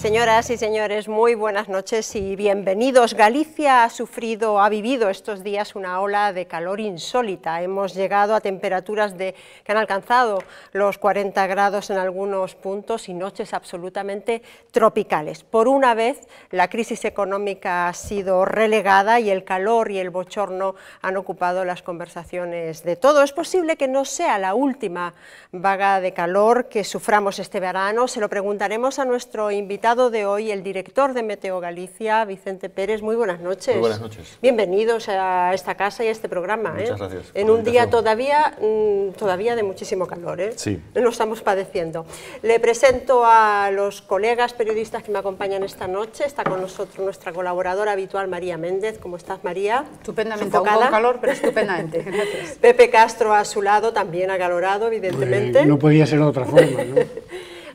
Señoras y señores, muy buenas noches y bienvenidos. Galicia ha vivido estos días una ola de calor insólita. Hemos llegado a temperaturas que han alcanzado los 40 grados en algunos puntos y noches absolutamente tropicales. Por una vez, la crisis económica ha sido relegada y el calor y el bochorno han ocupado las conversaciones de todo. Es posible que no sea la última vaga de calor que suframos este verano. Se lo preguntaremos a nuestro invitado de hoy, el director de Meteo Galicia, Vicente Pérez. Muy buenas noches. Muy buenas noches. Bienvenidos a esta casa y a este programa. Muchas gracias. En un día todavía de muchísimo calor. Sí. Lo estamos padeciendo. Le presento a los colegas periodistas que me acompañan esta noche. Está con nosotros nuestra colaboradora habitual, María Méndez. ¿Cómo estás, María? Estupendamente, un poco calor, pero estupendamente. Gracias. Pepe Castro a su lado, también acalorado, evidentemente. No podía ser de otra forma, ¿no?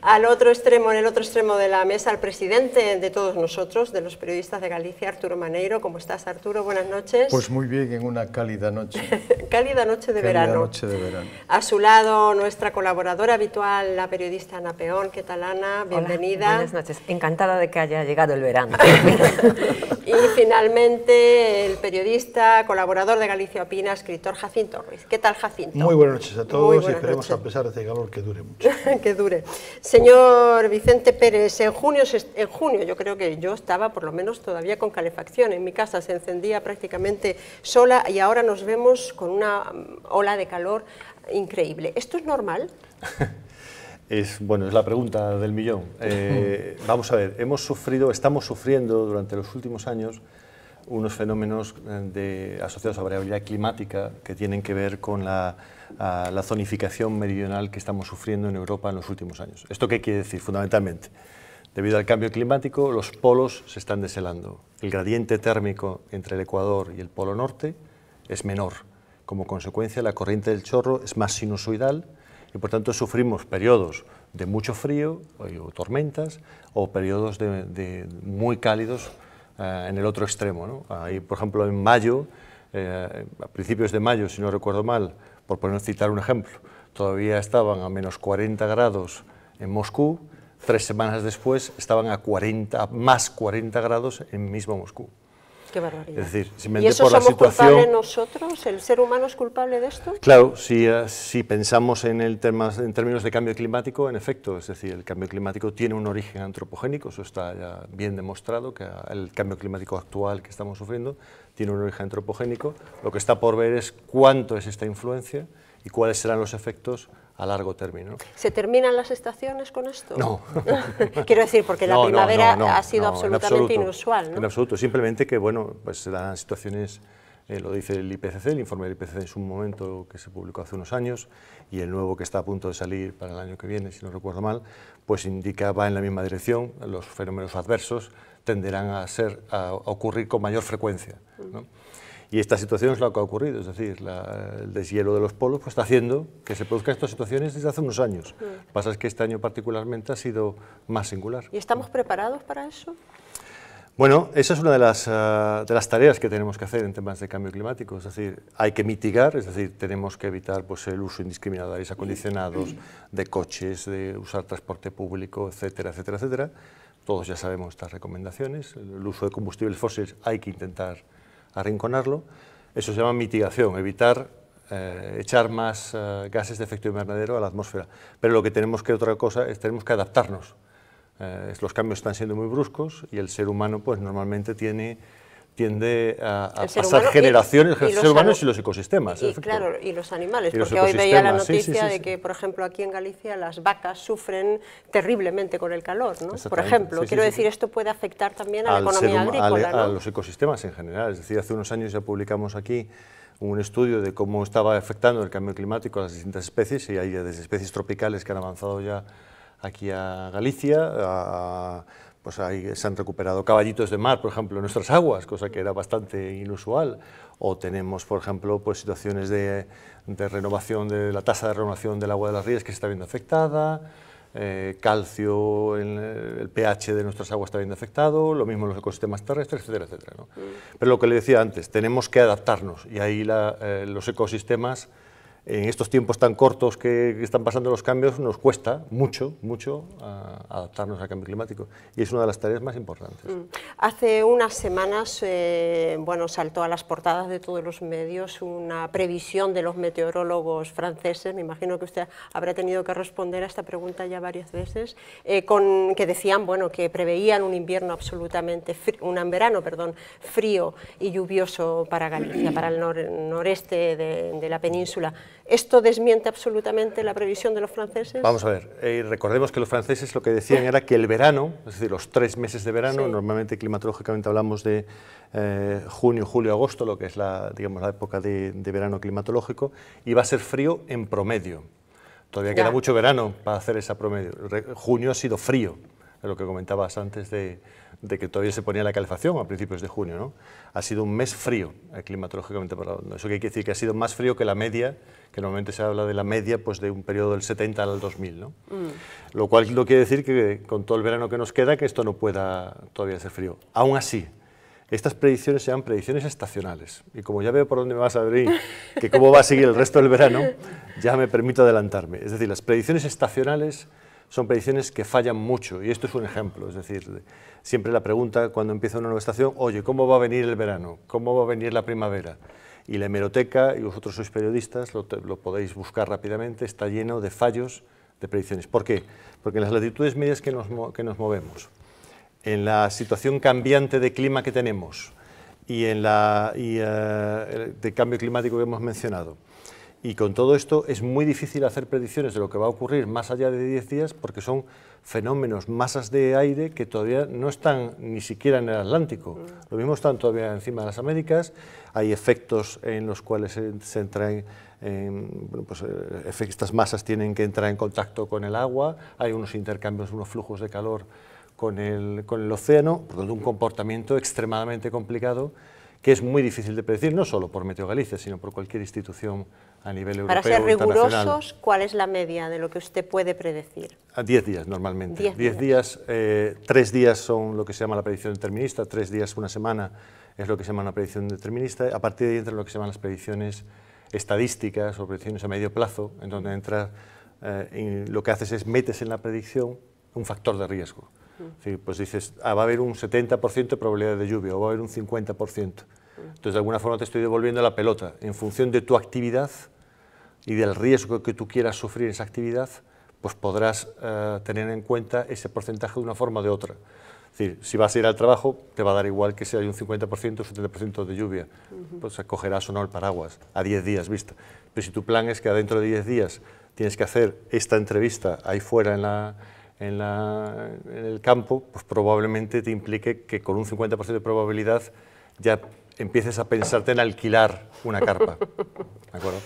En el otro extremo de la mesa, el presidente de todos nosotros, de los periodistas de Galicia, Arturo Maneiro. ¿Cómo estás, Arturo? Buenas noches. Pues muy bien, en una cálida noche. Cálida noche de verano. Noche de verano. A su lado, nuestra colaboradora habitual, la periodista Ana Peón. ¿Qué tal, Ana? Bienvenida. Hola, buenas noches. Encantada de que haya llegado el verano. Y finalmente, el periodista, colaborador de Galicia Opina, escritor Jacinto Ruiz. ¿Qué tal, Jacinto? Muy buenas noches a todos y esperemos, noches. a pesar de este calor, que dure mucho. Que dure. Señor Vicente Pérez, en junio yo creo que yo estaba por lo menos todavía con calefacción. En mi casa se encendía prácticamente sola y ahora nos vemos con una ola de calor increíble. ¿Esto es normal? Es la pregunta del millón. Vamos a ver, estamos sufriendo durante los últimos años unos fenómenos asociados a variabilidad climática que tienen que ver con la zonificación meridional que estamos sufriendo en Europa en los últimos años. ¿Esto qué quiere decir? Fundamentalmente, debido al cambio climático, los polos se están deshelando. El gradiente térmico entre el Ecuador y el Polo Norte es menor. Como consecuencia, la corriente del chorro es más sinusoidal y, por tanto, sufrimos periodos de mucho frío o tormentas o periodos muy cálidos en el otro extremo, ¿no? Ahí, por ejemplo, en mayo, a principios de mayo, si no recuerdo mal, por citar un ejemplo, todavía estaban a menos 40 grados en Moscú, 3 semanas después estaban a más 40 grados en mismo Moscú. Qué barbaridad. Es decir, ¿Y eso somos culpables nosotros? ¿El ser humano es culpable de esto? Claro, si pensamos en términos de cambio climático, en efecto, es decir, el cambio climático tiene un origen antropogénico, eso está ya bien demostrado, que el cambio climático actual que estamos sufriendo tiene un origen antropogénico. Lo que está por ver es cuánto es esta influencia y cuáles serán los efectos a largo término. ¿Se terminan las estaciones con esto? No. Quiero decir, porque la primavera ha sido absolutamente inusual, ¿no? En absoluto, simplemente que, pues se dan situaciones, lo dice el IPCC, el informe del IPCC en su momento que se publicó hace unos años, y el nuevo que está a punto de salir para el año que viene, si no recuerdo mal, pues va en la misma dirección. Los fenómenos adversos tenderán a ocurrir con mayor frecuencia, ¿no? Y esta situación es lo que ha ocurrido, es decir, el deshielo de los polos pues, está haciendo que se produzcan estas situaciones desde hace unos años. Lo que pasa es que este año particularmente ha sido más singular. ¿Y estamos preparados para eso? Bueno, esa es una de las tareas que tenemos que hacer en temas de cambio climático, es decir, hay que mitigar, es decir, tenemos que evitar pues, el uso indiscriminado de aires acondicionados, de coches, de usar transporte público, etcétera, etcétera, etcétera. Todos ya sabemos estas recomendaciones, el uso de combustibles fósiles hay que intentar arrinconarlo. Eso se llama mitigación, evitar echar más gases de efecto invernadero a la atmósfera. Pero lo que tenemos que tenemos que adaptarnos. Los cambios están siendo muy bruscos y el ser humano pues normalmente tiende a pasar generaciones, el ser humano y los ecosistemas. Claro, y los animales, porque hoy veía la noticia de que, por ejemplo, aquí en Galicia las vacas sufren terriblemente con el calor, ¿no? Por ejemplo, quiero decir, esto puede afectar también a la economía agrícola, ¿no? A los ecosistemas en general, es decir, hace unos años ya publicamos aquí un estudio de cómo estaba afectando el cambio climático a las distintas especies, y hay desde especies tropicales que han avanzado ya aquí a Galicia, pues ahí se han recuperado caballitos de mar, por ejemplo, en nuestras aguas, cosa que era bastante inusual, o tenemos, por ejemplo, pues situaciones de renovación de la tasa de renovación del agua de las rías que se está viendo afectada, calcio, el pH de nuestras aguas está viendo afectado, lo mismo en los ecosistemas terrestres, etcétera, etcétera, ¿no? Pero lo que le decía antes, tenemos que adaptarnos, y ahí los ecosistemas en estos tiempos tan cortos que están pasando los cambios, nos cuesta mucho adaptarnos al cambio climático, y es una de las tareas más importantes. Hace unas semanas bueno, saltó a las portadas de todos los medios una previsión de los meteorólogos franceses, me imagino que usted habrá tenido que responder a esta pregunta ya varias veces, que decían, bueno, que preveían un invierno absolutamente un verano, perdón, frío y lluvioso para Galicia, para el noreste de la península. ¿Esto desmiente absolutamente la previsión de los franceses? Vamos a ver, recordemos que los franceses lo que decían era que el verano, es decir, los 3 meses de verano, sí, normalmente climatológicamente hablamos de junio, julio, agosto, lo que es digamos, la época de verano climatológico, iba a ser frío en promedio. Todavía queda mucho verano para hacer esa promedio. Junio ha sido frío, es lo que comentabas antes de que todavía se ponía la calefacción a principios de junio, ¿no? Ha sido un mes frío, climatológicamente hablando. Eso quiere decir que ha sido más frío que la media, que normalmente se habla de la media pues, de un periodo del 70 al 2000, ¿no? Lo cual no quiere decir que con todo el verano que nos queda, que esto no pueda todavía ser frío. Aún así, estas predicciones se llaman predicciones estacionales, y como ya veo por dónde me vas a abrir, que cómo va a seguir el resto del verano, ya me permito adelantarme. Es decir, las predicciones estacionales son predicciones que fallan mucho, y esto es un ejemplo. Es decir, siempre la pregunta cuando empieza una nueva estación, oye, ¿cómo va a venir el verano? ¿Cómo va a venir la primavera? Y la hemeroteca, y vosotros sois periodistas, lo podéis buscar rápidamente, está lleno de fallos de predicciones. ¿Por qué? Porque en las latitudes medias que nos movemos, en la situación cambiante de clima que tenemos y en de cambio climático que hemos mencionado, y con todo esto es muy difícil hacer predicciones de lo que va a ocurrir más allá de 10 días, porque son fenómenos, masas de aire que todavía no están ni siquiera en el Atlántico. Lo mismo están todavía encima de las Américas, hay efectos en los cuales se entra bueno, pues, estas masas tienen que entrar en contacto con el agua, hay unos intercambios, unos flujos de calor con el océano, por lo tanto un comportamiento extremadamente complicado que es muy difícil de predecir, no solo por Meteo Galicia, sino por cualquier institución a nivel europeo o internacional. Para ser rigurosos, ¿cuál es la media de lo que usted puede predecir? A 10 días normalmente. 10 días, 3 días son lo que se llama la predicción determinista, 3 días, una semana es lo que se llama una predicción determinista, a partir de ahí entran lo que se llaman las predicciones estadísticas o predicciones a medio plazo, en donde entra, lo que haces es metes en la predicción un factor de riesgo. Sí, pues dices, va a haber un 70% de probabilidad de lluvia o va a haber un 50%. Entonces, de alguna forma te estoy devolviendo la pelota. En función de tu actividad y del riesgo que tú quieras sufrir en esa actividad, pues podrás tener en cuenta ese porcentaje de una forma o de otra. Es decir, si vas a ir al trabajo, te va a dar igual que si hay un 50% o 70% de lluvia. Pues acogerás o no el paraguas, a 10 días vista. Pero si tu plan es que adentro de 10 días tienes que hacer esta entrevista ahí fuera en el campo, pues probablemente te implique que con un 50% de probabilidad ya empieces a pensarte en alquilar una carpa. ¿De acuerdo?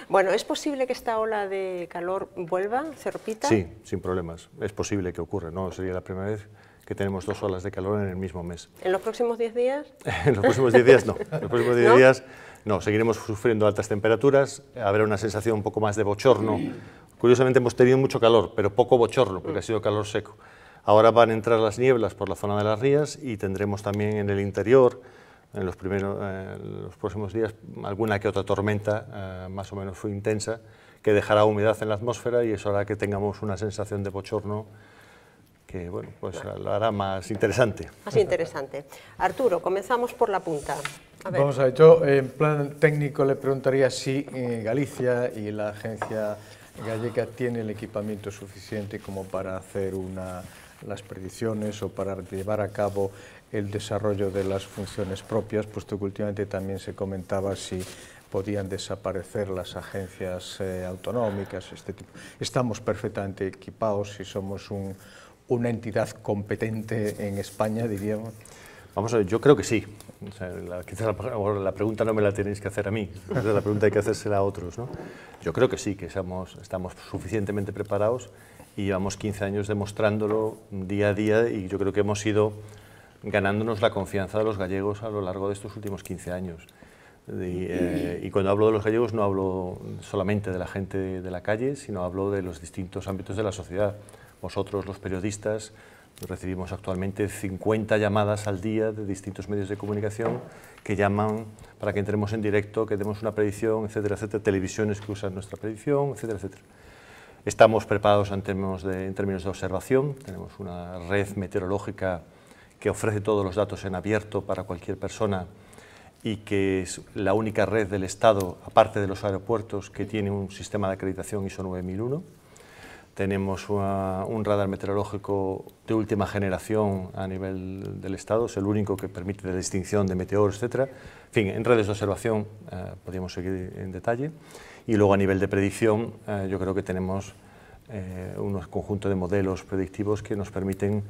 Bueno, ¿es posible que esta ola de calor vuelva, se repita? Sí, sin problemas. Es posible que ocurra, no sería la primera vez que tenemos 2 olas de calor en el mismo mes. ¿En los próximos 10 días? En los próximos 10 días no. En los próximos 10 días no, seguiremos sufriendo altas temperaturas, habrá una sensación un poco más de bochorno. Curiosamente hemos tenido mucho calor, pero poco bochorno, porque ha sido calor seco. Ahora van a entrar las nieblas por la zona de las rías y tendremos también en el interior, en los próximos días, alguna que otra tormenta, más o menos intensa, que dejará humedad en la atmósfera y eso hará que tengamos una sensación de bochorno que, bueno, pues lo hará más interesante. Más interesante. Arturo, comenzamos por la punta. A ver. Vamos a ver, yo en plan técnico le preguntaría si Galicia y la agencia gallega tiene el equipamiento suficiente como para hacer las predicciones o para llevar a cabo el desarrollo de las funciones propias, puesto que últimamente también se comentaba si podían desaparecer las agencias autonómicas, este tipo. Estamos perfectamente equipados y somos una entidad competente en España, diríamos. Vamos a ver, yo creo que sí. O sea, quizás la pregunta no me la tenéis que hacer a mí, la pregunta hay que hacérsela a otros, ¿no? Yo creo que sí, que estamos suficientemente preparados y llevamos 15 años demostrándolo día a día y yo creo que hemos ido ganándonos la confianza de los gallegos a lo largo de estos últimos 15 años. Y cuando hablo de los gallegos no hablo solamente de la gente de la calle, sino hablo de los distintos ámbitos de la sociedad. Vosotros, los periodistas, Recibimos actualmente 50 llamadas al día de distintos medios de comunicación que llaman para que entremos en directo, que demos una predicción, etcétera, etcétera, televisiones que usan nuestra predicción, etcétera, etcétera. Estamos preparados en términos de observación, tenemos una red meteorológica que ofrece todos los datos en abierto para cualquier persona y que es la única red del Estado, aparte de los aeropuertos, que tiene un sistema de acreditación ISO 9001. Tenemos un radar meteorológico de última generación a nivel del Estado, es el único que permite la distinción de meteoros, etc. En fin, en redes de observación podríamos seguir en detalle. Y luego a nivel de predicción, yo creo que tenemos un conjunto de modelos predictivos que nos permiten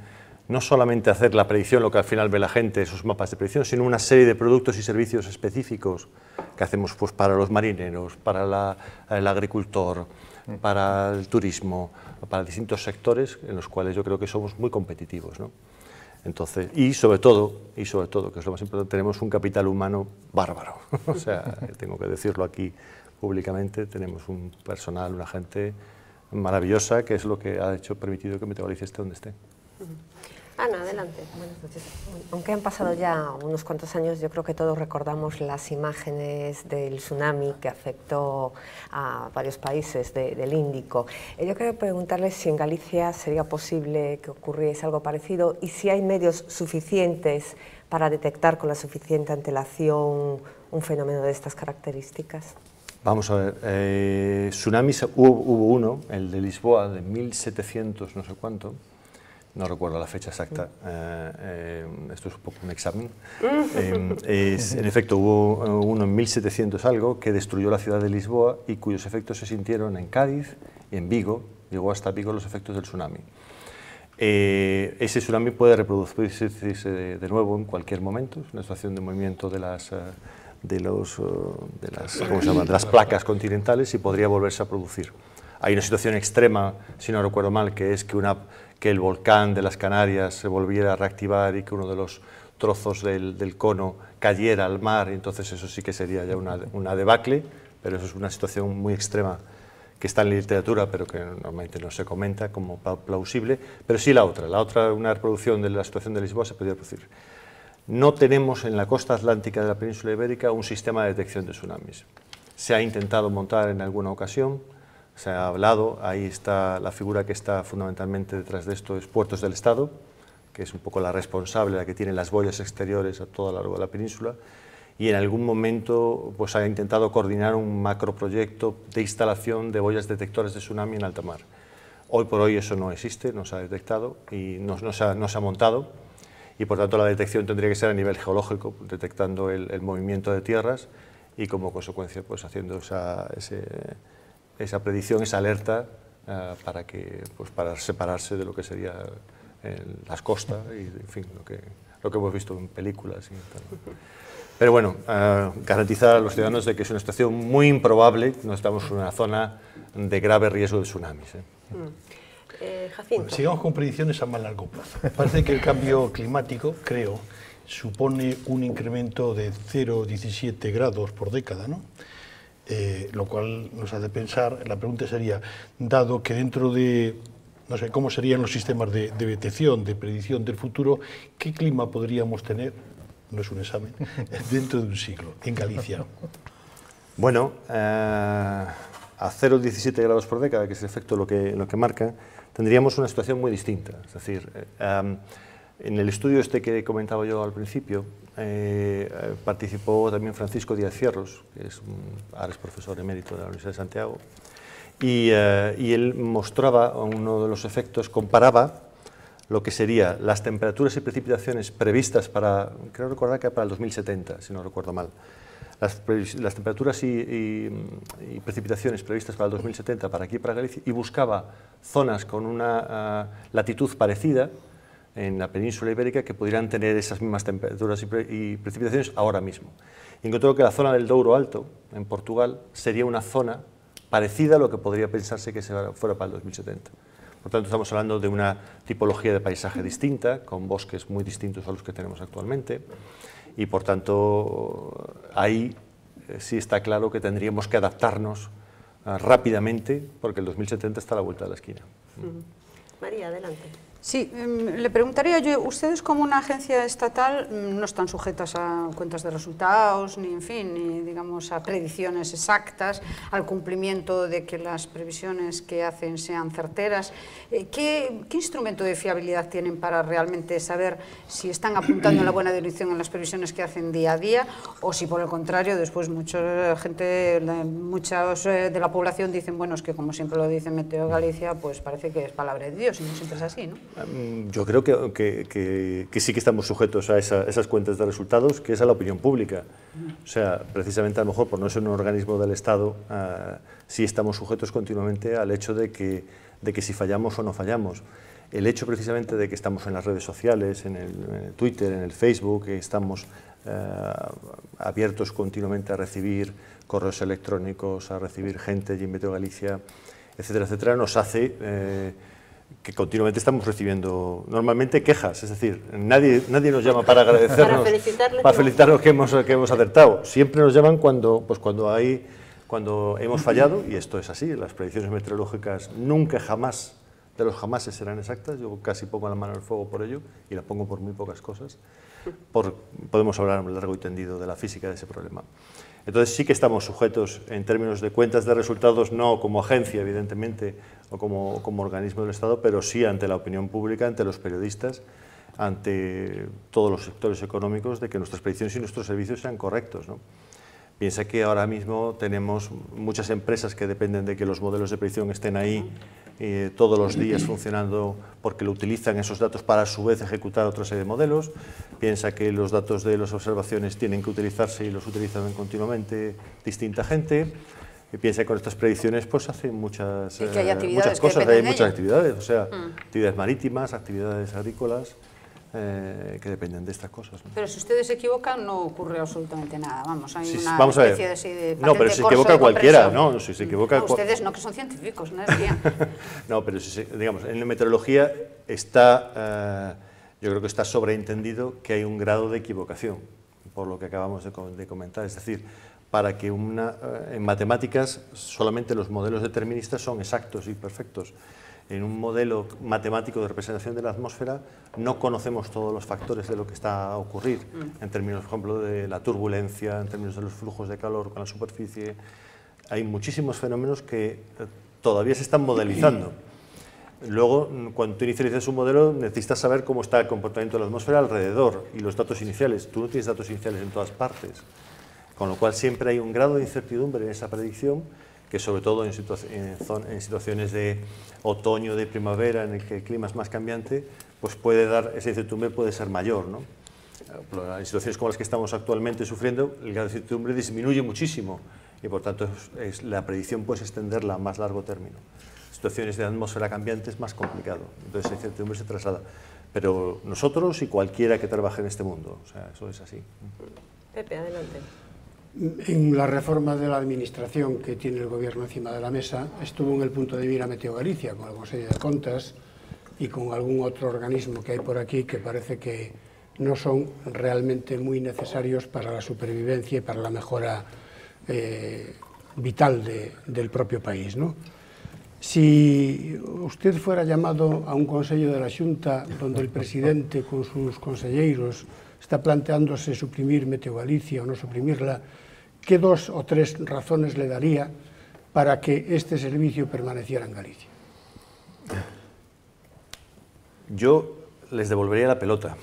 no solamente hacer la predicción, lo que al final ve la gente, esos mapas de predicción, sino una serie de productos y servicios específicos que hacemos pues, para los marineros, para el agricultor, para el turismo, para distintos sectores en los cuales yo creo que somos muy competitivos, ¿no? Entonces, y sobre todo, que es lo más importante, tenemos un capital humano bárbaro. O sea, tengo que decirlo aquí públicamente, tenemos un personal, una gente maravillosa, que es lo que ha permitido que Meteogalicia esté donde esté. Ana, adelante. Buenas noches. Aunque han pasado ya unos cuantos años, yo creo que todos recordamos las imágenes del tsunami que afectó a varios países del Índico. Yo quería preguntarles si en Galicia sería posible que ocurriese algo parecido y si hay medios suficientes para detectar con la suficiente antelación un fenómeno de estas características. Vamos a ver, tsunamis hubo uno, el de Lisboa, de 1700 no sé cuánto, no recuerdo la fecha exacta, esto es un poco un examen. En efecto, hubo uno en 1700 algo que destruyó la ciudad de Lisboa y cuyos efectos se sintieron en Cádiz y en Vigo, llegó hasta Vigo los efectos del tsunami. Ese tsunami puede reproducirse de nuevo en cualquier momento, es una situación de movimiento de las placas continentales y podría volverse a producir. Hay una situación extrema, si no recuerdo mal, que es que el volcán de las Canarias se volviera a reactivar y que uno de los trozos del cono cayera al mar, y entonces eso sí que sería ya una debacle, pero eso es una situación muy extrema que está en la literatura, pero que normalmente no se comenta como plausible, pero sí la otra, una reproducción de la situación de Lisboa se podría producir. No tenemos en la costa atlántica de la península ibérica un sistema de detección de tsunamis. Se ha intentado montar en alguna ocasión, se ha hablado, ahí está la figura que está fundamentalmente detrás de esto, es Puertos del Estado, que es un poco la responsable, la que tiene las boyas exteriores a todo lo largo de la península, y en algún momento pues, ha intentado coordinar un macroproyecto de instalación de boyas detectoras de tsunami en alta mar. Hoy por hoy eso no existe, no se ha detectado y no se ha montado, y por tanto la detección tendría que ser a nivel geológico, detectando el movimiento de tierras y como consecuencia pues, haciendo esa predicción, esa alerta para separarse de lo que sería las costas y en fin, lo que hemos visto en películas y tal. Pero bueno, garantizar a los ciudadanos de que es una situación muy improbable, no estamos en una zona de grave riesgo de tsunamis. Jacinto. Bueno, sigamos con predicciones a más largo plazo. Parece que el cambio climático, creo, supone un incremento de 0,17 grados por década, ¿no? Lo cual nos hace pensar, la pregunta sería, dado que dentro de, no sé, cómo serían los sistemas de detección, de predicción del futuro, ¿qué clima podríamos tener, no es un examen, dentro de un siglo, en Galicia? Bueno, a 0,17 grados por década, que es el efecto lo que marca, tendríamos una situación muy distinta. Es decir, en el estudio este que comentaba yo al principio, participó también Francisco Díaz Fierros, que ahora es profesor emérito de la Universidad de Santiago, y él mostraba uno de los efectos, comparaba lo que serían las temperaturas y precipitaciones previstas para, creo recordar que era para el 2070, si no recuerdo mal, las temperaturas y precipitaciones previstas para el 2070 para aquí, para Galicia, y buscaba zonas con una latitud parecida en la península ibérica que pudieran tener esas mismas temperaturas y precipitaciones ahora mismo. Y encontró que la zona del Douro Alto, en Portugal, sería una zona parecida a lo que podría pensarse que fuera para el 2070. Por tanto, estamos hablando de una tipología de paisaje distinta, con bosques muy distintos a los que tenemos actualmente, y por tanto, ahí sí está claro que tendríamos que adaptarnos rápidamente, porque el 2070 está a la vuelta de la esquina. María, adelante. Sí, le preguntaría yo, ustedes como una agencia estatal no están sujetas a cuentas de resultados, ni en fin, ni digamos a predicciones exactas, al cumplimiento de que las previsiones que hacen sean certeras. ¿Qué instrumento de fiabilidad tienen para realmente saber si están apuntando en la buena dirección en las previsiones que hacen día a día o si por el contrario después mucha gente, muchos de la población dicen, bueno, es que como siempre lo dice Meteo Galicia, pues parece que es palabra de Dios y no siempre es así, ¿no? Yo creo que sí que estamos sujetos a esas cuentas de resultados, que es a la opinión pública. O sea, precisamente a lo mejor por no ser un organismo del Estado, sí estamos sujetos continuamente al hecho de que si fallamos o no fallamos. El hecho precisamente de que estamos en las redes sociales, en el Twitter, en el Facebook, que estamos abiertos continuamente a recibir correos electrónicos, a recibir gente y en Meteo Galicia, etcétera, etcétera, nos hace que continuamente estamos recibiendo normalmente quejas, es decir, nadie nos llama para agradecernos, para felicitarnos que hemos acertado. Siempre nos llaman cuando hemos fallado, y esto es así, las predicciones meteorológicas nunca jamás, de los jamases serán exactas, yo casi pongo la mano en el fuego por ello, y la pongo por muy pocas cosas, podemos hablar largo y tendido de la física de ese problema. Entonces sí que estamos sujetos en términos de cuentas de resultados, no como agencia, evidentemente, o como organismo del Estado, pero sí ante la opinión pública, ante los periodistas, ante todos los sectores económicos, de que nuestras predicciones y nuestros servicios sean correctos, ¿no? Piensa que ahora mismo tenemos muchas empresas que dependen de que los modelos de predicción estén ahí todos los días funcionando, porque lo utilizan esos datos para a su vez ejecutar otra serie de modelos. Piensa que los datos de las observaciones tienen que utilizarse y los utilizan continuamente distinta gente. Y piensa que con estas predicciones pues hacen muchas cosas, hay muchas actividades, o sea, actividades marítimas, actividades agrícolas, que dependen de estas cosas, ¿no? Pero si ustedes se equivocan no ocurre absolutamente nada, vamos, hay una vamos especie de no, pero si se equivoca cualquiera, ¿no? Si se equivoca no, ustedes no, que son científicos, no deberían. No, pero digamos, en la meteorología está, yo creo que está sobreentendido que hay un grado de equivocación, por lo que acabamos de comentar, es decir, para que en matemáticas solamente los modelos deterministas son exactos y perfectos. En un modelo matemático de representación de la atmósfera no conocemos todos los factores de lo que está a ocurrir, en términos, por ejemplo, de la turbulencia, en términos de los flujos de calor con la superficie. Hay muchísimos fenómenos que todavía se están modelizando. Luego, cuando tú inicializas un modelo, necesitas saber cómo está el comportamiento de la atmósfera alrededor y los datos iniciales. Tú no tienes datos iniciales en todas partes, con lo cual siempre hay un grado de incertidumbre en esa predicción, que sobre todo en situaciones de otoño, de primavera, en el que el clima es más cambiante, pues esa incertidumbre puede ser mayor, ¿no? En situaciones como las que estamos actualmente sufriendo, el grado de incertidumbre disminuye muchísimo y por tanto la predicción puede extenderla a más largo término. En situaciones de atmósfera cambiante es más complicado, entonces la incertidumbre se traslada. Pero nosotros y cualquiera que trabaje en este mundo, o sea, eso es así. Pepe, adelante. En la reforma de la Administración que tiene el Gobierno encima de la mesa, estuvo en el punto de mira Meteo Galicia, con el Consejo de Contas y con algún otro organismo que hay por aquí que parece que no son realmente muy necesarios para la supervivencia y para la mejora vital del propio país, ¿no? Si usted fuera llamado a un Consejo de la Xunta donde el presidente con sus conselleiros está planteándose suprimir Meteo Galicia o no suprimirla, ¿qué 2 o 3 razones le daría para que este servicio permaneciera en Galicia? Yo les devolvería la pelota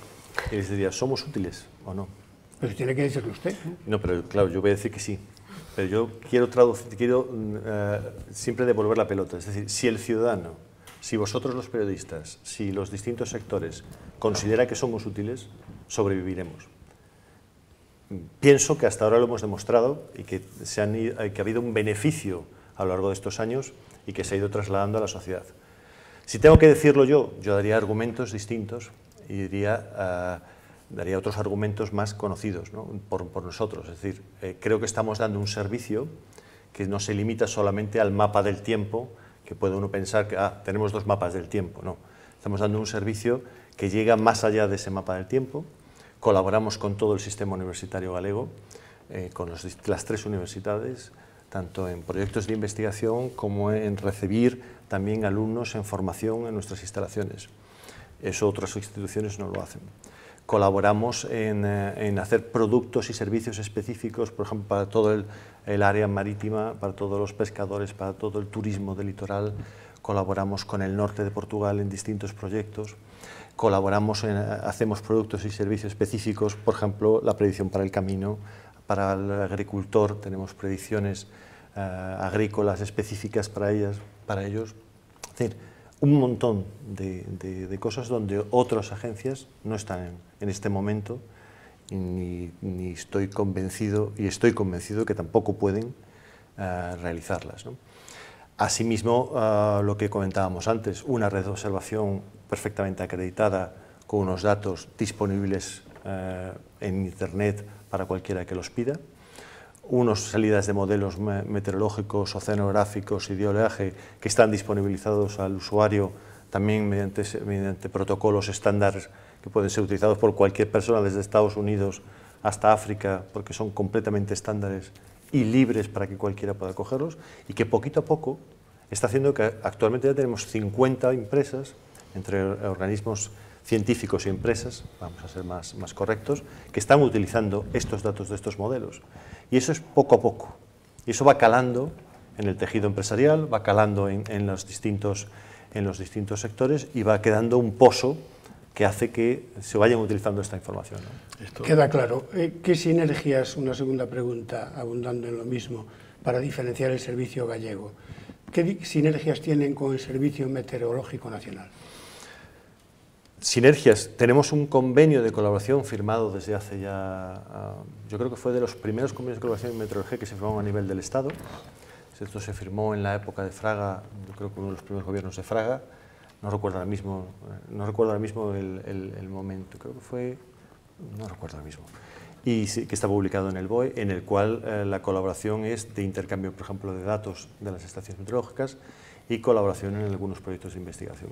y les diría, ¿somos útiles o no? Pero tiene que decirlo usted, ¿no? No, pero claro, yo voy a decir que sí. Pero yo quiero siempre devolver la pelota. Es decir, si el ciudadano, si vosotros los periodistas, si los distintos sectores considera que somos útiles, sobreviviremos. Pienso que hasta ahora lo hemos demostrado y que ha habido un beneficio a lo largo de estos años y que se ha ido trasladando a la sociedad. Si tengo que decirlo yo daría argumentos distintos y daría otros argumentos más conocidos, ¿no? por nosotros. Es decir, creo que estamos dando un servicio que no se limita solamente al mapa del tiempo, que puede uno pensar que tenemos 2 mapas del tiempo. No, estamos dando un servicio que llega más allá de ese mapa del tiempo. Colaboramos con todo el sistema universitario galego, con las 3 universidades, tanto en proyectos de investigación como en recibir también alumnos en formación en nuestras instalaciones. Eso otras instituciones no lo hacen. Colaboramos en hacer productos y servicios específicos, por ejemplo, para todo el área marítima, para todos los pescadores, para todo el turismo del litoral. Colaboramos con el norte de Portugal en distintos proyectos. Colaboramos, hacemos productos y servicios específicos, por ejemplo, la predicción para el camino, para el agricultor, tenemos predicciones agrícolas específicas para ellos. Es decir, un montón de cosas donde otras agencias no están en este momento, ni estoy convencido, y estoy convencido que tampoco pueden realizarlas, ¿no? Asimismo, lo que comentábamos antes, una red de observación perfectamente acreditada, con unos datos disponibles en Internet para cualquiera que los pida, unas salidas de modelos meteorológicos, oceanográficos y de oleaje que están disponibilizados al usuario también mediante protocolos estándares que pueden ser utilizados por cualquier persona desde Estados Unidos hasta África, porque son completamente estándares y libres para que cualquiera pueda cogerlos, y que poquito a poco está haciendo que actualmente ya tenemos 50 empresas, entre organismos científicos y empresas, vamos a ser más correctos, que están utilizando estos datos de estos modelos. Y eso es poco a poco. Y eso va calando en el tejido empresarial, va calando en los distintos sectores y va quedando un pozo que hace que se vayan utilizando esta información, ¿no? Queda claro. ¿Qué sinergias, una segunda pregunta, abundando en lo mismo, para diferenciar el servicio gallego? ¿Qué sinergias tienen con el Servicio Meteorológico Nacional? Sinergias. Tenemos un convenio de colaboración firmado desde hace ya, yo creo que fue de los primeros convenios de colaboración en meteorología que se firmaron a nivel del Estado. Esto se firmó en la época de Fraga, yo creo que uno de los primeros gobiernos de Fraga. No recuerdo ahora mismo el momento, creo que fue, no recuerdo ahora mismo. Y sí, que está publicado en el BOE, en el cual la colaboración es de intercambio, por ejemplo, de datos de las estaciones meteorológicas y colaboración en algunos proyectos de investigación.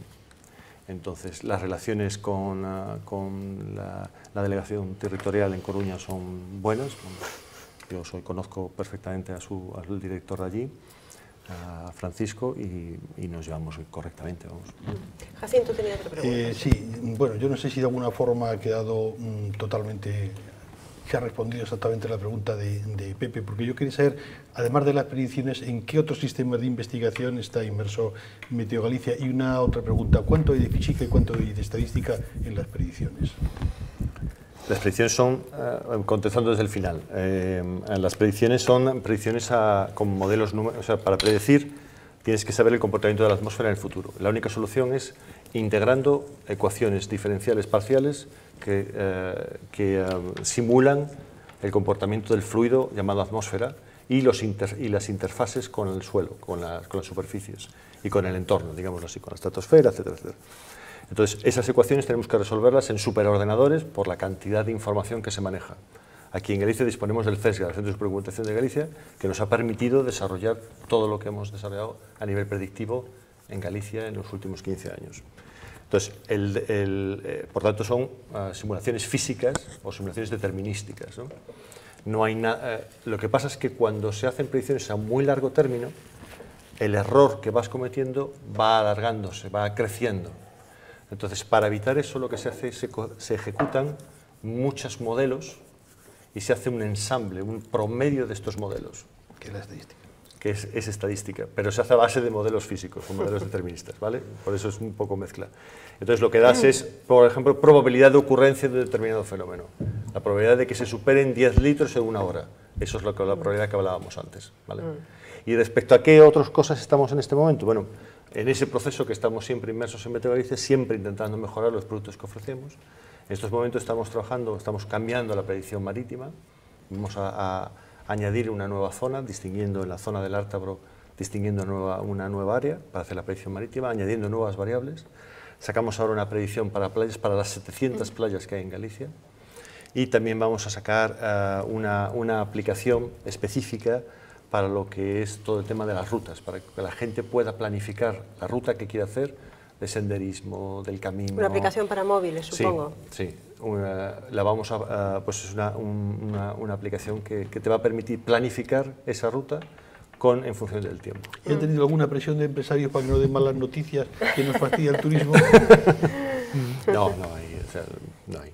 Entonces, las relaciones con la delegación territorial en Coruña son buenas. Yo conozco perfectamente al director de allí, a Francisco, y nos llevamos correctamente. Vamos. Jacinto tenía otra pregunta. Sí, bueno, yo no sé si de alguna forma ha quedado totalmente... que ha respondido exactamente a la pregunta de Pepe, porque yo quería saber, además de las predicciones, ¿en qué otros sistemas de investigación está inmerso Meteo Galicia? Y una otra pregunta, ¿cuánto hay de física y cuánto hay de estadística en las predicciones? Las predicciones son, contestando desde el final, las predicciones son predicciones con modelos numéricos, o sea, para predecir tienes que saber el comportamiento de la atmósfera en el futuro. La única solución es integrando ecuaciones diferenciales parciales que simulan el comportamiento del fluido llamado atmósfera y las interfaces con el suelo, con las superficies y con el entorno, digámoslo así, con la estratosfera, etcétera, etcétera. Entonces, esas ecuaciones tenemos que resolverlas en superordenadores por la cantidad de información que se maneja. Aquí en Galicia disponemos del CESGA, el Centro de Supercomputación de Galicia, que nos ha permitido desarrollar todo lo que hemos desarrollado a nivel predictivo en Galicia en los últimos 15 años. Entonces, por tanto, son simulaciones físicas o simulaciones determinísticas, ¿no? No hay lo que pasa es que cuando se hacen predicciones a muy largo término, el error que vas cometiendo va alargándose, va creciendo. Entonces, para evitar eso, lo que se hace es se ejecutan muchos modelos y se hace un ensamble, un promedio de estos modelos. ¿Qué es la estadística? Que es estadística, pero se hace a base de modelos físicos, o modelos deterministas, ¿vale? Por eso es un poco mezcla. Entonces, lo que das es, por ejemplo, probabilidad de ocurrencia de determinado fenómeno. La probabilidad de que se superen 10 litros en una hora. Eso es la probabilidad que hablábamos antes, ¿vale? Y respecto a qué otras cosas estamos en este momento, bueno, en ese proceso que estamos siempre inmersos en Meteo Galicia, siempre intentando mejorar los productos que ofrecemos. En estos momentos estamos cambiando la predicción marítima. Vamos a añadir una nueva zona, distinguiendo en la zona del Ártabro, distinguiendo una nueva área para hacer la predicción marítima, añadiendo nuevas variables. Sacamos ahora una predicción para playas, para las 700 playas que hay en Galicia. Y también vamos a sacar una aplicación específica para lo que es todo el tema de las rutas, para que la gente pueda planificar la ruta que quiere hacer, de senderismo, del camino. Una aplicación para móviles, supongo. Sí, pues es una aplicación que te va a permitir planificar esa ruta en función del tiempo. ¿Han tenido alguna presión de empresarios para que no den malas noticias que nos fastidia el turismo? No, no hay, o sea, no hay.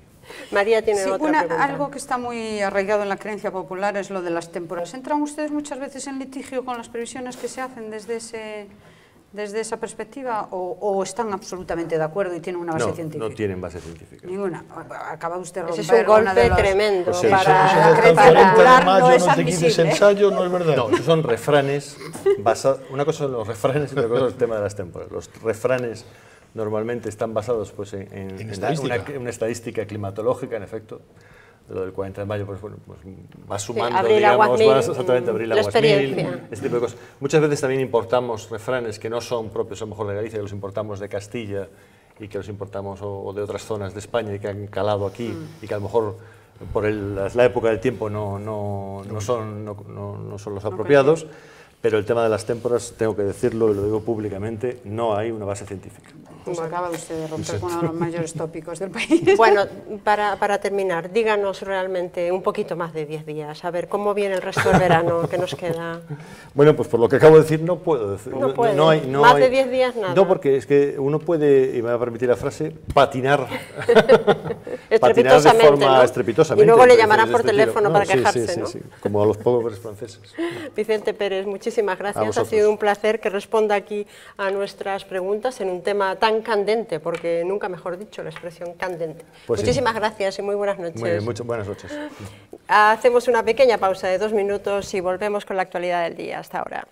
María tiene Sí, otra pregunta. algo que está muy arraigado en la creencia popular es lo de las temporadas. ¿Entran ustedes muchas veces en litigio con las previsiones que se hacen desde esa perspectiva o están absolutamente de acuerdo y tienen una base científica? No tienen base científica. Ninguna. Acaba usted de Ese romper es un una de golpe los... tremendo Pues sí, para eso la de creencia tan 40 de popular. mayo no es te quites admisible, el ¿eh? ensayo, no es verdad. No, esos son refranes basados... Una cosa son los refranes y otra cosa es el tema de las temporadas. Los refranes normalmente están basados pues, en una estadística climatológica, en efecto. Lo del 40 de mayo, pues bueno, pues va sumando, abril, digamos, aguas mil, exactamente, abril, la aguas mil, experiencia. este tipo de cosas. Muchas veces también importamos refranes que no son propios, a lo mejor de Galicia, que los importamos de Castilla y que los importamos o de otras zonas de España y que han calado aquí y que a lo mejor por la época del tiempo no son los apropiados. Pero el tema de las témporas, tengo que decirlo y lo digo públicamente, no hay una base científica. Pues acaba usted de romper uno de los mayores tópicos del país. Bueno, para terminar, díganos realmente un poquito más de 10 días, a ver cómo viene el resto del verano que nos queda. Bueno, pues por lo que acabo de decir, no puedo decir. No puede. No Más hay, de 10 días, nada. No, porque es que uno puede, y me va a permitir la frase, patinar. Patinar de Estrepitosamente, forma ¿no? estrepitosamente. Y luego le de llamarán por este estilo. teléfono para quejarse, sí, ¿no? Sí, como a los pobres franceses. Vicente Pérez, muchísimas A gracias. Ha vosotros. sido un placer que responda aquí a nuestras preguntas en un tema tan candente, porque nunca mejor dicho la expresión candente. Pues sí. Muchísimas gracias y muy buenas noches. Muy bien, buenas noches. Hacemos una pequeña pausa de 2 minutos y volvemos con la actualidad del día. Hasta ahora.